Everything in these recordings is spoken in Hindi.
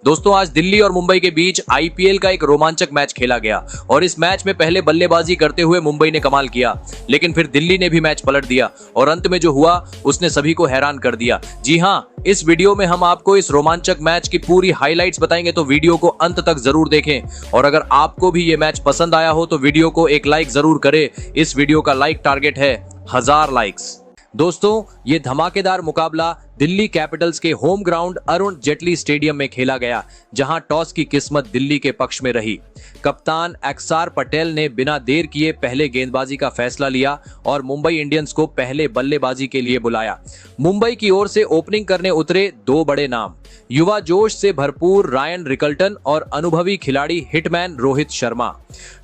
दोस्तों, आज दिल्ली और मुंबई के बीच आईपीएल का एक रोमांचक मैच खेला गया और इस मैच में पहले बल्लेबाजी करते हुए मुंबई ने कमाल किया, लेकिन फिर दिल्ली ने भी मैच पलट दिया और अंत में जो हुआ उसने सभी को हैरान कर दिया। जी हां, इस वीडियो में हम आपको इस रोमांचक मैच की पूरी हाइलाइट्स बताएंगे, तो वीडियो को अंत तक जरूर देखें। और अगर आपको भी ये मैच पसंद आया हो तो वीडियो को एक लाइक जरूर करें। इस वीडियो का लाइक टारगेट है 1000 लाइक्स। दोस्तों, ये धमाकेदार मुकाबला दिल्ली कैपिटल्स के home ground Arun Jaitley stadium में खेला गया, जहां टॉस की किस्मत दिल्ली के पक्ष में रही। कप्तान अक्षर पटेल ने बिना देर किए पहले गेंदबाजी का फैसला लिया और मुंबई इंडियंस को पहले बल्लेबाजी के लिए बुलाया। मुंबई की ओर से ओपनिंग करने उतरे दो बड़े नाम, युवा जोश से भरपूर रायन रिकल्टन और अनुभवी खिलाड़ी हिटमैन रोहित शर्मा।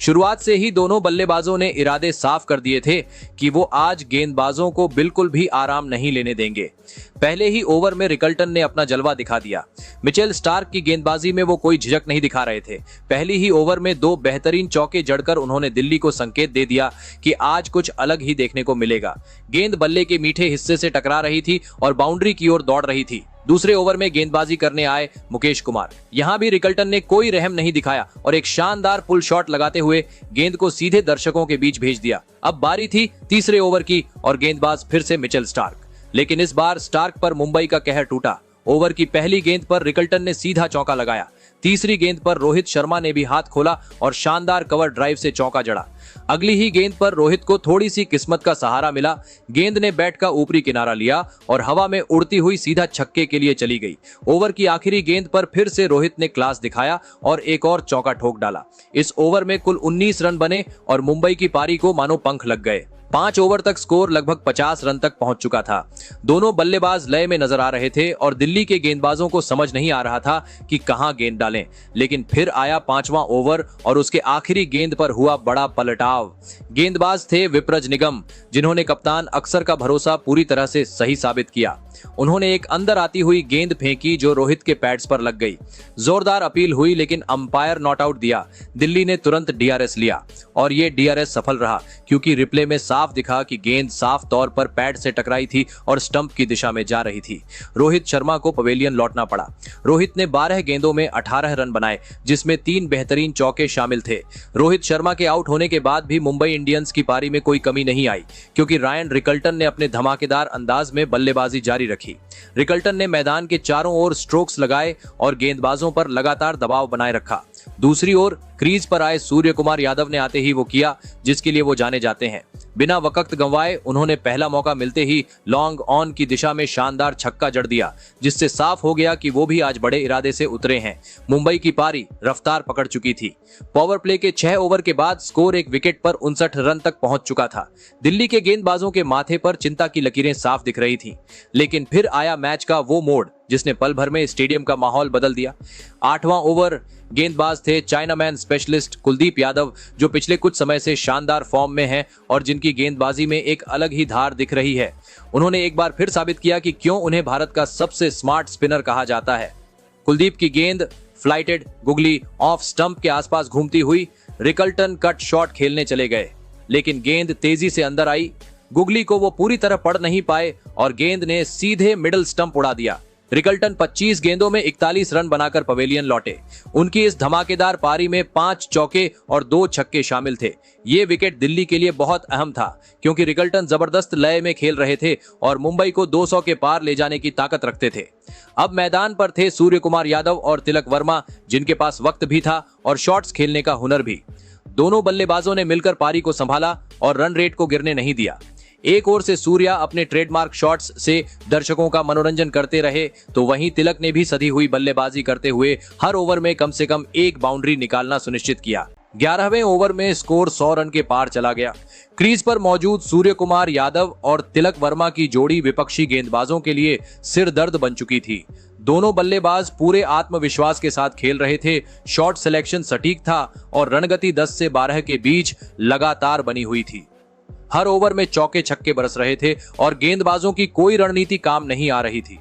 शुरुआत से ही दोनों बल्लेबाजों ने इरादे साफ कर दिए थे कि वो आज गेंदबाजों को बिल्कुल भी आराम नहीं लेने देंगे। पहले ही ओवर में रिकल्टन ने अपना जलवा दिखा दिया। मिचेल स्टार्क की गेंदबाजी में वो कोई झिझक नहीं दिखा रहे थे। पहली ही ओवर में दो बेहतरीन चौके जड़कर उन्होंने दिल्ली को संकेत दे दिया कि आज कुछ अलग ही देखने को मिलेगा। गेंद बल्ले के मीठे हिस्से से टकरा रही थी और बाउंड्री की ओर दौड़ रही थी। दूसरे ओवर में गेंदबाजी करने आए मुकेश कुमार। यहां भी रिकल्टन ने कोई रहम नहीं दिखाया और एक शानदार पुल शॉट लगाते हुए गेंद को सीधे दर्शकों के बीच भेज दिया। अब बारी थी तीसरे ओवर की और गेंदबाज फिर से मिचेल स्टार्क, लेकिन इस बार स्टार्क पर मुंबई का कहर टूटा। ओवर की पहली गेंद पर रिकल्टन ने सीधा चौका लगाया। तीसरी गेंद पर रोहित शर्मा ने भी हाथ खोला और शानदार कवर ड्राइव से चौका जड़ा। अगली ही गेंद पर रोहित को थोड़ी सी किस्मत का सहारा मिला। गेंद ने बैट का ऊपरी किनारा लिया और हवा में उड़ती हुई सीधा छक्के के लिए चली गई। ओवर की आखिरी गेंद पर फिर से रोहित ने क्लास दिखाया और एक और चौका ठोक डाला। इस ओवर में कुल 19 रन बने और मुंबई की पारी को मानो पंख लग गए। 5 ओवर तक स्कोर लगभग 50 रन तक पहुंच चुका था। दोनों बल्लेबाज लय में नजर आ रहे थे और दिल्ली के गेंदबाजों को समझ नहीं आ रहा था कि कहां गेंद डालें। लेकिन फिर आया 5वां ओवर और उसके आखिरी गेंद पर हुआ बड़ा पलटाव। गेंदबाज थे विप्रज निगम, जिन्होंने कप्तान अक्षर का भरोसा पूरी तरह से सही साबित किया। उन्होंने एक अंदर आती हुई गेंद फेंकी जो रोहित के पैड्स पर लग गई। जोरदार अपील हुई लेकिन अंपायर नॉट आउट दिया। दिल्ली ने तुरंत डीआरएस लिया और ये डीआरएस सफल रहा, क्योंकि रिप्ले में साफ दिखा कि गेंद साफ तौर पर पैड से टकराई थी और स्टंप की दिशा में जा रही थी। रोहित शर्मा को पवेलियन लौटना पड़ा। रोहित ने 12 गेंदों में 18 रन बनाए, जिसमें 3 बेहतरीन चौके शामिल थे। रोहित शर्मा के आउट होने के बाद भी मुंबई इंडियंस की पारी में कोई कमी नहीं आई, क्योंकि रायन रिकल्टन ने अपने धमाकेदार अंदाज में बल्लेबाजी जारी रखी। रिकल्टन ने मैदान के चारों ओर स्ट्रोक्स लगाए और गेंदबाजों पर लगातार दबाव बनाए रखा। दूसरी ओर क्रीज पर आए सूर्य कुमार यादव ने आते ही वो किया जिसके लिए वो जाने जाते हैं। बिना वक्त गंवाए उन्होंने पहला मौका मिलते ही लॉन्ग ऑन की दिशा में शानदार छक्का जड़ दिया, जिससे साफ हो गया कि वो भी आज बड़े इरादे से उतरे हैं। मुंबई की पारी रफ्तार पकड़ चुकी थी। पावर प्ले के 6 ओवर के बाद स्कोर एक विकेट पर 59 रन तक पहुंच चुका था। दिल्ली के गेंदबाजों के माथे पर चिंता की लकीरें साफ दिख रही थी। लेकिन फिर आया मैच का वो मोड़ जिसने पल भर में स्टेडियम का माहौल बदल दिया। 8वां ओवर गेंदबाज थे चाइनामैन स्पेशलिस्ट कुलदीप यादव, जो पिछले कुछ समय से शानदार फॉर्म में हैं और जिनकी गेंदबाजी में एक अलग ही धार दिख रही है। उन्होंने एक बार फिर साबित किया कि क्यों उन्हें भारत का सबसे स्मार्ट स्पिनर कहा जाता है। कुलदीप की गेंद फ्लाइटेड गुगली ऑफ स्टंप के आसपास घूमती हुई रिकल्टन कट शॉट खेलने चले गए, लेकिन गेंद तेजी से अंदर आई। गुगली को वो पूरी तरह पढ़ नहीं पाए और गेंद ने सीधे मिडिल स्टंप उड़ा दिया। रिकल्टन 25 गेंदों में 41 रन बनाकर पवेलियन लौटे। उनकी इस धमाकेदार पारी में 5 चौके और 2 छक्के शामिल थे। ये विकेट दिल्ली के लिए बहुत अहम था, क्योंकि रिकल्टन जबरदस्त लय में खेल रहे थे और मुंबई को 200 के पार ले जाने की ताकत रखते थे। अब मैदान पर थे सूर्य कुमार यादव और तिलक वर्मा, जिनके पास वक्त भी था और शॉट्स खेलने का हुनर भी। दोनों बल्लेबाजों ने मिलकर पारी को संभाला और रन रेट को गिरने नहीं दिया। एक ओर से सूर्या अपने ट्रेडमार्क शॉट्स से दर्शकों का मनोरंजन करते रहे, तो वहीं तिलक ने भी सधी हुई बल्लेबाजी करते हुए हर ओवर में कम से कम एक बाउंड्री निकालना सुनिश्चित किया। 11वें ओवर में स्कोर 100 रन के पार चला गया। क्रीज पर मौजूद सूर्य कुमार यादव और तिलक वर्मा की जोड़ी विपक्षी गेंदबाजों के लिए सिर दर्द बन चुकी थी। दोनों बल्लेबाज पूरे आत्मविश्वास के साथ खेल रहे थे। शॉट सिलेक्शन सटीक था और रणगति 10 से 12 के बीच लगातार बनी हुई थी। हर ओवर में चौके छक्के बरस रहे थे और गेंदबाजों की कोई रणनीति काम नहीं आ रही थी।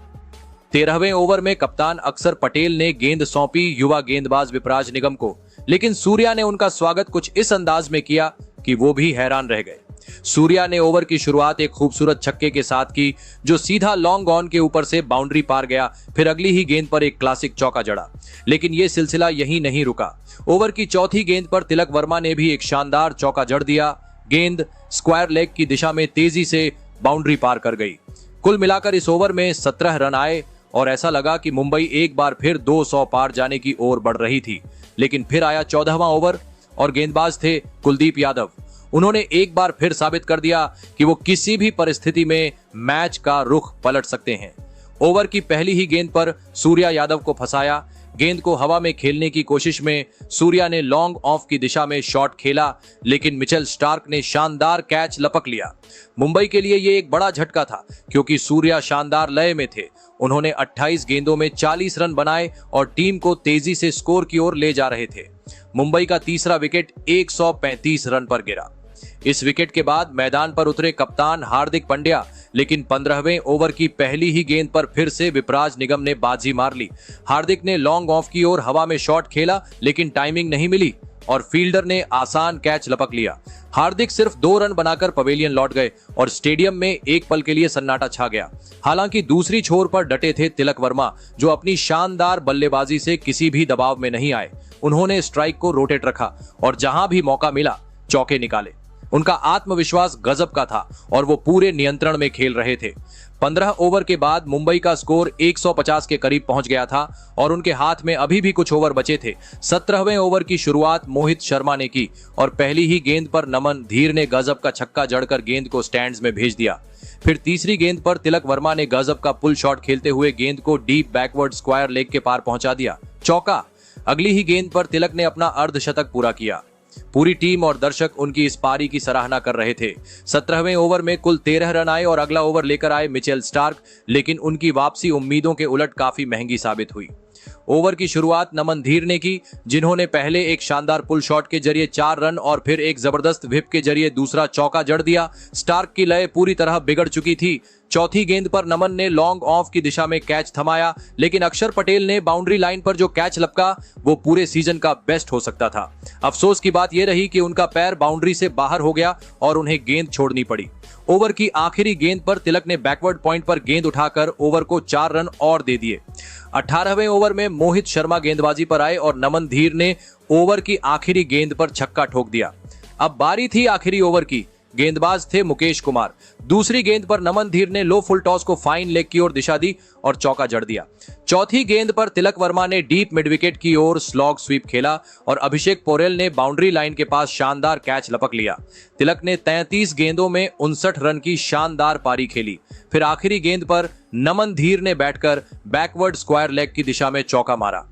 13वें ओवर में कप्तान अक्षर पटेल ने गेंद सौंपी युवा गेंदबाज विपराज निगम को, लेकिन सूर्या ने उनका स्वागत कुछ इस अंदाज में किया कि वो भी हैरान रह गए। सूर्या ने ओवर की शुरुआत एक खूबसूरत छक्के के साथ की जो सीधा लॉन्ग ऑन के ऊपर से बाउंड्री पार गया। फिर अगली ही गेंद पर एक क्लासिक चौका जड़ा। लेकिन यह सिलसिला यहीं नहीं रुका। ओवर की चौथी गेंद पर तिलक वर्मा ने भी एक शानदार चौका जड़ दिया। गेंद स्क्वायर लेग की दिशा में तेजी से बाउंड्री पार कर गई। कुल मिलाकर इस ओवर में 17 रन आए और ऐसा लगा कि मुंबई एक बार फिर 200 पार जाने की ओर बढ़ रही थी। लेकिन फिर आया 14वां ओवर और गेंदबाज थे कुलदीप यादव। उन्होंने एक बार फिर साबित कर दिया कि वो किसी भी परिस्थिति में मैच का रुख पलट सकते हैं। ओवर की पहली ही गेंद पर सूर्या यादव को फंसाया। गेंद को हवा में खेलने की कोशिश में सूर्या ने लॉन्ग ऑफ की दिशा में शॉट खेला, लेकिन मिचेल स्टार्क ने शानदार कैच लपक लिया। मुंबई के लिए यह एक बड़ा झटका था क्योंकि सूर्या शानदार लय में थे। उन्होंने 28 गेंदों में 40 रन बनाए और टीम को तेजी से स्कोर की ओर ले जा रहे थे। मुंबई का तीसरा विकेट 135 रन पर गिरा। इस विकेट के बाद मैदान पर उतरे कप्तान हार्दिक पांड्या, लेकिन 15वें ओवर की पहली ही गेंद पर फिर से विपराज निगम ने बाजी मार ली। हार्दिक ने लॉन्ग ऑफ की ओर हवा में शॉट खेला, लेकिन टाइमिंग नहीं मिली और फील्डर ने आसान कैच लपक लिया। हार्दिक सिर्फ 2 रन बनाकर पवेलियन लौट गए और स्टेडियम में एक पल के लिए सन्नाटा छा गया। हालांकि दूसरी छोर पर डटे थे तिलक वर्मा, जो अपनी शानदार बल्लेबाजी से किसी भी दबाव में नहीं आए। उन्होंने स्ट्राइक को रोटेट रखा और जहां भी मौका मिला चौके निकाले। उनका आत्मविश्वास गजब का था और वो पूरे नियंत्रण में खेल रहे थे। 15 ओवर के बाद मुंबई का स्कोर 150 के करीब पहुंच गया था और उनके हाथ में अभी भी कुछ ओवर बचे थे। 17वें ओवर की शुरुआत मोहित शर्मा ने की और पहली ही गेंद पर नमन धीर ने गजब का छक्का जड़कर गेंद को स्टैंड्स में भेज दिया। फिर तीसरी गेंद पर तिलक वर्मा ने गजब का पुल शॉट खेलते हुए गेंद को डीप बैकवर्ड स्क्वायर लेग के पार पहुंचा दिया, चौका। अगली ही गेंद पर तिलक ने अपना अर्धशतक पूरा किया। पूरी टीम और दर्शक उनकी इस पारी की सराहना कर रहे थे। 17वें ओवर में कुल 13 रन आए और अगला ओवर लेकर आए मिचेल स्टार्क, लेकिन उनकी वापसी उम्मीदों के उलट काफी महंगी साबित हुई। ओवर की शुरुआत नमन धीर ने की, जिन्होंने पहले एक शानदार पुल शॉट के जरिए 4 रन और फिर एक जबरदस्त व्हिप के जरिए दूसरा चौका जड़ दिया। स्टार्क की लय पूरी तरह बिगड़ चुकी थी। चौथी गेंद पर नमन ने लॉन्ग ऑफ की दिशा में कैच थमाया, लेकिन अक्षर पटेल ने बाउंड्री लाइन पर जो कैच लपका वो पूरे सीजन का बेस्ट हो सकता था। अफसोस की बात यह रही कि उनका पैर बाउंड्री से बाहर हो गया और उन्हें गेंद छोड़नी पड़ी। ओवर की आखिरी गेंद पर तिलक ने बैकवर्ड पॉइंट पर गेंद उठाकर ओवर को 4 रन और दे दिए। 18वें ओवर में मोहित शर्मा गेंदबाजी पर आए और नमन धीर ने ओवर की आखिरी गेंद पर छक्का ठोक दिया। अब बारी थी आखिरी ओवर की। गेंदबाज थे मुकेश कुमार। दूसरी गेंद पर नमन धीर ने लो फुल टॉस को फाइन लेग की ओर दिशा दी और चौका जड़ दिया। चौथी गेंद पर तिलक वर्मा ने डीप मिड विकेट की ओर स्लॉग स्वीप खेला और अभिषेक पोरेल ने बाउंड्री लाइन के पास शानदार कैच लपक लिया। तिलक ने 33 गेंदों में 59 रन की शानदार पारी खेली। फिर आखिरी गेंद पर नमन धीर ने बैठकर बैकवर्ड स्क्वायर लेग की दिशा में चौका मारा।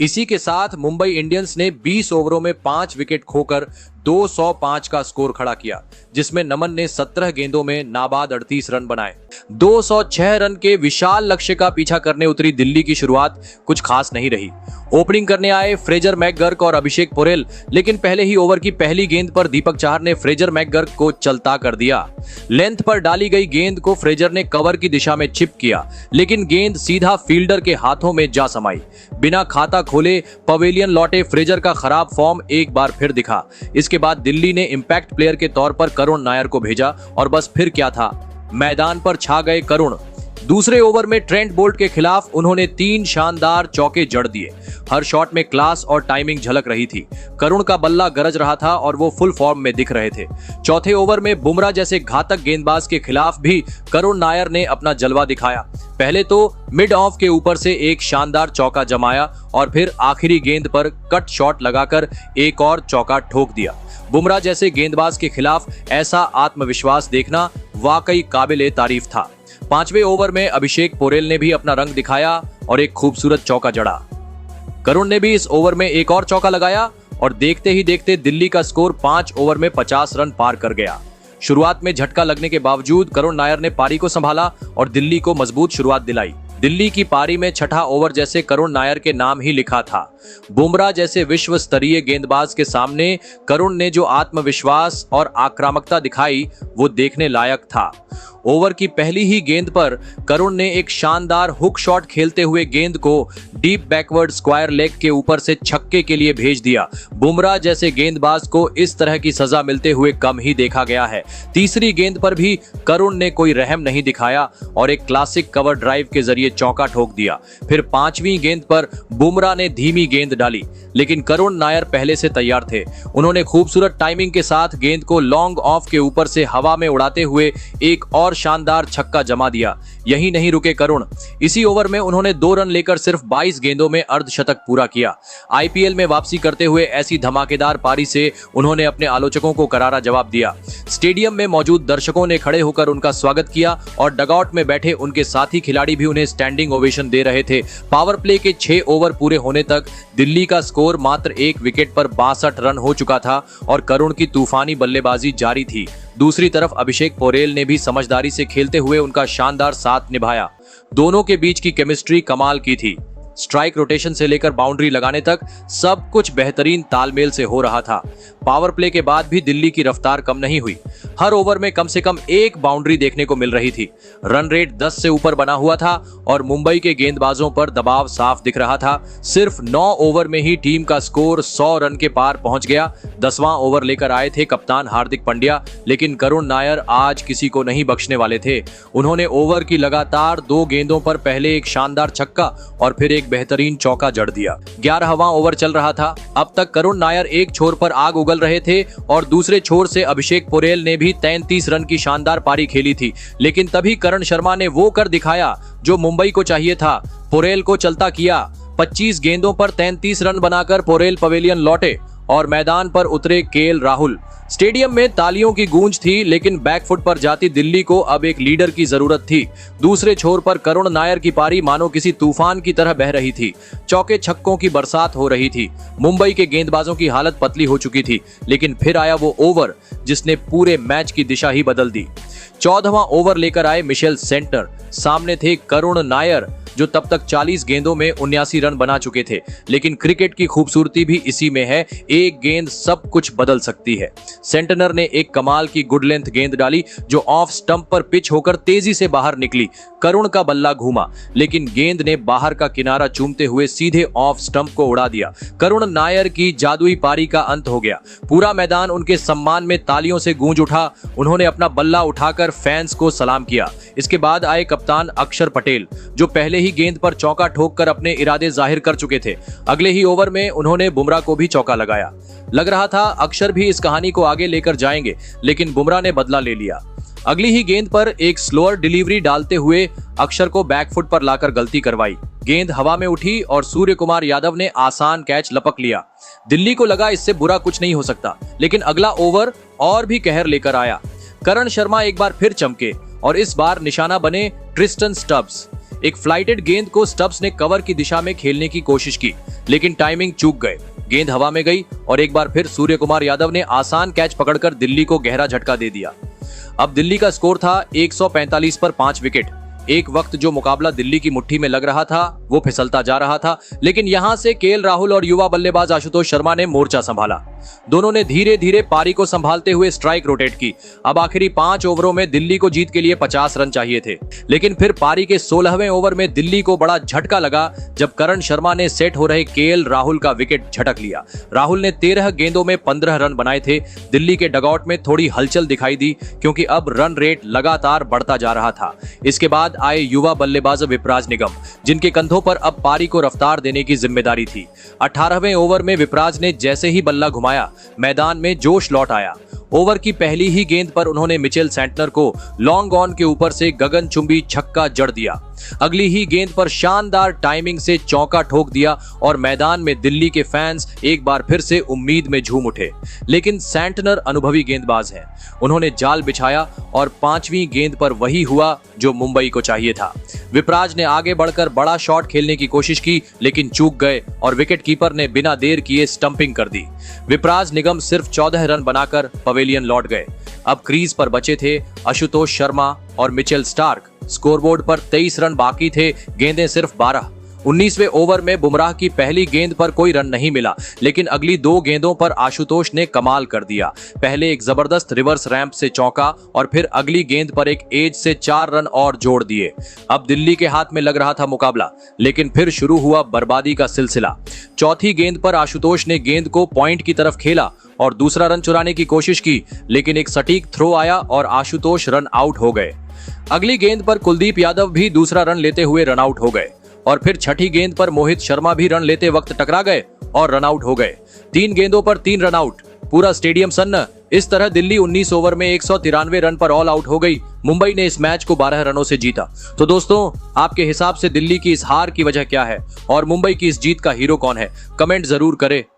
इसी के साथ मुंबई इंडियंस ने 20 ओवरों में 5 विकेट खोकर 205 का स्कोर खड़ा किया, जिसमें नमन ने 17 गेंदों में नाबाद 38 रन बनाए। 206 रन के विशाल लक्ष्य का पीछा करने उतरी दिल्ली की शुरुआत कुछ खास नहीं रही। ओपनिंग करने आए फ्रेजर मैकगर्क और अभिषेक पोरेल, लेकिन पहले ही ओवर की पहली गेंद पर दीपक चाहर ने फ्रेजर मैकगर्क को चलता कर दिया। लेंथ पर डाली गई गेंद को फ्रेजर ने कवर की दिशा में चिप किया, लेकिन गेंद सीधा फील्डर के हाथों में जा समाई। बिना खाता खोले पवेलियन लौटे फ्रेजर का खराब फॉर्म एक बार फिर दिखा। इसके बाद दिल्ली ने इंपैक्ट प्लेयर के तौर पर करुण नायर को भेजा और बस फिर क्या था, मैदान पर छा गए करुण। दूसरे ओवर में ट्रेंट बोल्ट के खिलाफ उन्होंने 3 शानदार चौके जड़ दिए। हर शॉट में क्लास और टाइमिंग झलक रही थी। करुण का बल्ला गरज रहा था और वो फुल फॉर्म में दिख रहे थे। चौथे ओवर में बुमराह जैसे घातक गेंदबाज के खिलाफ भी करुण नायर ने अपना जलवा दिखाया। पहले तो मिड ऑफ के ऊपर से एक शानदार चौका जमाया और फिर आखिरी गेंद पर कट शॉट लगाकर एक और चौका ठोक दिया। बुमराह जैसे गेंदबाज के खिलाफ ऐसा आत्मविश्वास देखना वाकई काबिले तारीफ था। 5वें ओवर में अभिषेक पोरेल ने भी अपना रंग दिखाया और एक खूबसूरत चौका जड़ा। करुण ने भी इस ओवर में एक और चौका लगाया और देखते ही देखते दिल्ली का स्कोर 5 ओवर में 50 रन पार कर गया। शुरुआत में झटका लगने के बावजूद करुण नायर ने पारी को संभाला और दिल्ली को मजबूत शुरुआत दिलाई। दिल्ली की पारी में छठा ओवर जैसे करुण नायर के नाम ही लिखा था। बुमराह जैसे विश्व स्तरीय गेंदबाज के सामने करुण ने जो आत्मविश्वास और आक्रामकता दिखाई वो देखने लायक था। ओवर की पहली ही गेंद पर करुण ने एक शानदार हुक शॉट खेलते हुए गेंद को डीप बैकवर्ड स्क्वायर लेग के ऊपर से छक्के के लिए भेज दिया। बुमराह जैसे गेंदबाज को इस तरह की सजा मिलते हुए कम ही देखा गया है। तीसरी गेंद पर भी करुण ने कोई रहम नहीं दिखाया और एक क्लासिक कवर ड्राइव के जरिए चौका ठोक दिया। फिर पांचवी गेंद पर बुमराह ने धीमी गेंद डाली, लेकिन करुण नायर पहले से तैयार थे। उन्होंने खूबसूरत टाइमिंग के साथ गेंद को लॉन्ग ऑफ के ऊपर से हवा में उड़ाते हुए एक और शानदार छक्का जमा दिया। यही नहीं रुके करुण, इसी ओवर में उन्होंने 2 रन लेकर सिर्फ 22 गेंदों में अर्धशतक पूरा किया। आईपीएल में वापसी करते हुए ऐसी धमाकेदार पारी से उन्होंने अपने आलोचकों को करारा जवाब दिया। स्टेडियम में मौजूद दर्शकों ने खड़े होकर उनका स्वागत किया और डगआउट में बैठे उनके साथी खिलाड़ी भी उन्हें स्टैंडिंग ओवेशन दे रहे थे। पावर प्ले के 6 ओवर पूरे होने तक दिल्ली का स्कोर मात्र 1 विकेट पर 62 रन हो चुका था और करुण की तूफानी बल्लेबाजी जारी थी। दूसरी तरफ अभिषेक पोरेल ने भी समझदारी से खेलते हुए उनका शानदार साथ निभाया। दोनों के बीच की केमिस्ट्री कमाल की थी। स्ट्राइक रोटेशन से लेकर बाउंड्री लगाने तक सब कुछ बेहतरीन तालमेल से हो रहा था। पावर प्ले के बाद भी दिल्ली की रफ्तार कम नहीं हुई। हर ओवर में कम से कम एक बाउंड्री देखने को मिल रही थी। रन रेट 10 से ऊपर बना हुआ था और मुंबई के गेंदबाजों पर दबाव साफ दिख रहा था। सिर्फ 9 ओवर में ही टीम का स्कोर 100 रन के पार पहुंच गया। 10वां ओवर लेकर आए थे कप्तान हार्दिक पांड्या, लेकिन करुण नायर आज किसी को नहीं बख्शने वाले थे। उन्होंने ओवर की लगातार 2 गेंदों पर पहले एक शानदार छक्का और फिर एक बेहतरीन चौका जड़ दिया। 11वां ओवर चल रहा था। अब तक करुण नायर एक छोर पर आग उगल रहे थे और दूसरे छोर से अभिषेक पोरेल ने भी 33 रन की शानदार पारी खेली थी, लेकिन तभी करण शर्मा ने वो कर दिखाया जो मुंबई को चाहिए था। पोरेल को चलता किया। 25 गेंदों पर 33 रन बनाकर पोरेल पवेलियन लौटे और मैदान पर उतरे केएल राहुल। स्टेडियम में तालियों की गूंज थी, लेकिन बैकफुट पर जाती दिल्ली को अब एक लीडर की जरूरत थी। दूसरे छोर पर करुण नायर की पारी मानो किसी तूफान की तरह बह रही थी। चौके छक्कों की बरसात हो रही थी। मुंबई के गेंदबाजों की हालत पतली हो चुकी थी, लेकिन फिर आया वो ओवर जिसने पूरे मैच की दिशा ही बदल दी। 14वां ओवर लेकर आए मिशेल सेंटनर। सामने थे करुण नायर जो तब तक 40 गेंदों में 79 रन बना चुके थे। लेकिन क्रिकेट की खूबसूरती भी इसी में है, एक गेंद सब कुछ बदल सकती है। सेंटनर ने एक कमाल की गुड लेंथ गेंद डाली जो ऑफ स्टंप पर पिच होकर तेजी से बाहर निकली। करुण का बल्ला घूमा, लेकिन गेंद ने बाहर का किनारा चूमते हुए सीधे ऑफ स्टंप को उड़ा दिया। करुण नायर की जादुई पारी का अंत हो गया। पूरा मैदान उनके सम्मान में तालियों से गूंज उठा। उन्होंने अपना बल्ला उठाकर फैंस को सलाम किया। इसके बाद आए कप्तान अक्षर पटेल जो पहले ही गेंद पर चौका ठोककर अपने इरादे जाहिर कर चुके थे। अगले ही ओवर में उन्होंने बुमराह को भी चौका लगाया। लग रहा था अक्षर भी इस कहानी को आगे लेकर जाएंगे, लेकिन बुमराह ने बदला ले लिया। अगली ही गेंद पर एक स्लोअर डिलीवरी डालते हुए अक्षर को बैकफुट पर लाकर गलती करवाई। गेंद हवा में उठी और सूर्य कुमार यादव ने आसान कैच लपक लिया। दिल्ली को लगा इससे बुरा कुछ नहीं हो सकता, लेकिन अगला ओवर और भी कहर लेकर आया। करण शर्मा एक बार फिर चमके और इस बार निशाना बने ट्रिस्टन स्टब्स। एक फ्लाइटेड गेंद को स्टब्स ने कवर की दिशा में खेलने की कोशिश की, लेकिन टाइमिंग चूक गए। गेंद हवा में गई और एक बार फिर सूर्य कुमार यादव ने आसान कैच पकड़कर दिल्ली को गहरा झटका दे दिया। अब दिल्ली का स्कोर था 145 पर 5 विकेट। एक वक्त जो मुकाबला दिल्ली की मुट्ठी में लग रहा था वो फिसलता जा रहा था, लेकिन यहां से केएल राहुल और युवा बल्लेबाज आशुतोष शर्मा ने मोर्चा संभाला। दोनों ने धीरे धीरे पारी को संभालते हुए स्ट्राइक रोटेट की। अब आखिरी 5 ओवरों में दिल्ली को जीत के लिए 50 रन चाहिए थे, लेकिन फिर पारी के 16वें ओवर में दिल्ली को बड़ा झटका लगा जब करण शर्मा ने सेट हो रहे केएल राहुल का विकेट झटक लिया। राहुल ने 13 गेंदों में 15 रन बनाए थे। दिल्ली के डगआउट में थोड़ी हलचल दिखाई दी क्योंकि अब रन रेट लगातार बढ़ता जा रहा था। इसके बाद आए युवा बल्लेबाज विपराज निगम, जिनके कंधों पर अब पारी को रफ्तार देने की जिम्मेदारी थी। 18वें ओवर में विपराज ने जैसे ही बल्ला घुमाया, मैदान में जोश लौट आया। ओवर की पहली ही गेंद पर उन्होंने मिचेल सेंटनर को लॉन्ग ऑन के ऊपर से गगनचुंबी छक्का जड़ दिया। अगली ही गेंद पर शानदार टाइमिंग से चौका ठोक दिया और मैदान में दिल्ली के फैंस एक बार फिर से उम्मीद में झूम उठे। लेकिन सेंटनर अनुभवी गेंदबाज हैं। उन्होंने जाल बिछाया और 5वीं गेंद पर वही हुआ जो मुंबई को चाहिए था। विपराज ने आगे बढ़कर बड़ा शॉट खेलने की कोशिश की, लेकिन चूक गए और विकेट कीपर ने बिना देर किए स्टंपिंग कर दी। विपराज निगम सिर्फ 14 रन बनाकर पवेलियन लौट गए। अब क्रीज पर बचे थे आशुतोष शर्मा और मिचेल स्टार्क। स्कोरबोर्ड पर 23 रन बाकी थे, गेंदें सिर्फ 12। 19वें ओवर में बुमराह की पहली गेंद पर कोई रन नहीं मिला, लेकिन अगली 2 गेंदों पर आशुतोष ने कमाल कर दिया। पहले एक जबरदस्त रिवर्स रैंप से चौका और फिर अगली गेंद पर एक एज से 4 रन और जोड़ दिए। अब दिल्ली के हाथ में लग रहा था मुकाबला, लेकिन फिर शुरू हुआ बर्बादी का सिलसिला। चौथी गेंद पर आशुतोष ने गेंद को पॉइंट की तरफ खेला और दूसरा रन चुराने की कोशिश की, लेकिन एक सटीक थ्रो आया और आशुतोष रन आउट हो गए। अगली गेंद पर कुलदीप यादव भी दूसरा रन लेते हुए रन आउट हो गए और फिर छठी गेंद पर मोहित शर्मा भी रन लेते वक्त टकरा गए और रन आउट हो गए। 3 गेंदों पर 3 रन आउट, पूरा स्टेडियम सन्न। इस तरह दिल्ली 19 ओवर में 193 रन पर ऑल आउट हो गई। मुंबई ने इस मैच को 12 रनों से जीता। तो दोस्तों, आपके हिसाब से दिल्ली की इस हार की वजह क्या है और मुंबई की इस जीत का हीरो कौन है? कमेंट जरूर करें।